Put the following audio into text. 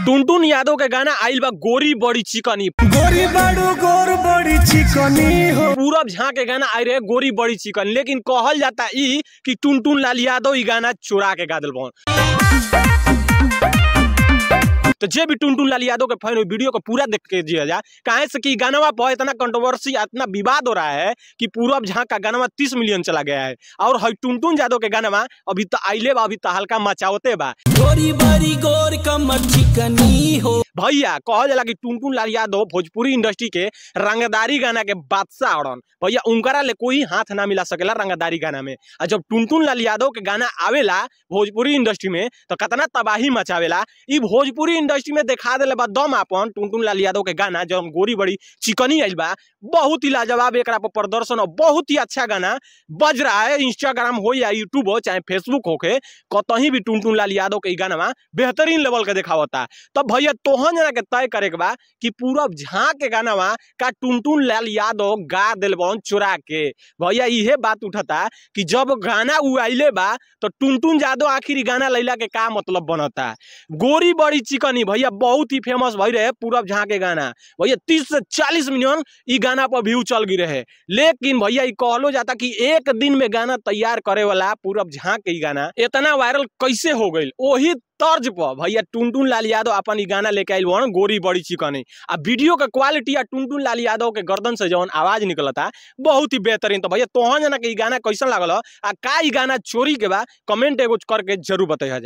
टुनटुन यादव के गाना आइल बा गोरी बड़ी चिकनी। गोरी बाड़ू गोर बड़ी चिकनी हो। पूरब झा के गाना आई रहे गोरी बड़ी चिकन, लेकिन कहल जाता ई कि टुनटुन लाल यादव ई गाना चुरा के गा दिल बन। तो जे भी टुनटुन लाल यादव के फैन वीडियो को पूरा देख के जिया जा, काहे से कि गाना पर इतना कंट्रोवर्सी इतना विवाद हो रहा है कि पूरब झा का गाना 30 मिलियन चला गया है और हई टुनटुन यादव के गाना अभी तो आइले बा, अभी तो हल्का मचावते बा। गोरी बड़ी गोर कमर चिकनी हो। भैया कहल जाला कि टुनटुन लाल यादव भोजपुरी इंडस्ट्री के रंगदारी गाना के बादशाह अड़न भैया, उनकरा ले कोई हाथ ना मिला सकेला रंगदारी गाना में। और जब टुनटुन लाल यादव के गाना आवेला भोजपुरी इंडस्ट्री में तो कितना तबाही मचावेला। ई भोजपुरी इंडस्ट्री में दिखा देले बा दम आपन। टुनटुन लाल यादव के गाना जब गोरी बड़ी चिकनी आइल बा, बहुत ही लाजवाब एकरा पर प्रदर्शन और बहुत ही अच्छा गाना बज रहा है। इंस्टाग्राम हो या यूट्यूब हो चाहे फेसबुक हो के कहीं भी टुनटुन लाल यादव के गाना बेहतरीन लेवल के दिखावता। तब भैया तोहन जना के तय करे के बा कि पूरब झा के गाना का टुनटुन लाल यादव गा दिल बन चुरा के। भैया इहे बात उठता कि जब गाना उ आइले बा तो टुनटुन यादव आखिर गाना लैला के का मतलब बनता। गोरी बड़ी चिकनी भैया बहुत ही फेमस भई रहे पूरब झा के गाना भैया, 30 से 40 मिलियन ई गाना पर व्यू चल गई रहे। लेकिन भैया ई कहलो जाता कि एक दिन में गाना तैयार करे वाला पूरब झा के गाना इतना वायरल कैसे हो गई। वही तर्ज पर भैया टुनटुन लाल यादव अपन ई गाना लेके आइल बन गोरी बड़ी चिकनी। आ वीडियो का क्वालिटी आ टुनटुन लाल यादव के गर्दन से जौन आवाज निकलता बहुत ही बेहतरीन। तो भैया तोहन जना के ई गाना कैसन लागल आ का ई गाना चोरी के बा कमेंट एगो करके जरूर बताइए।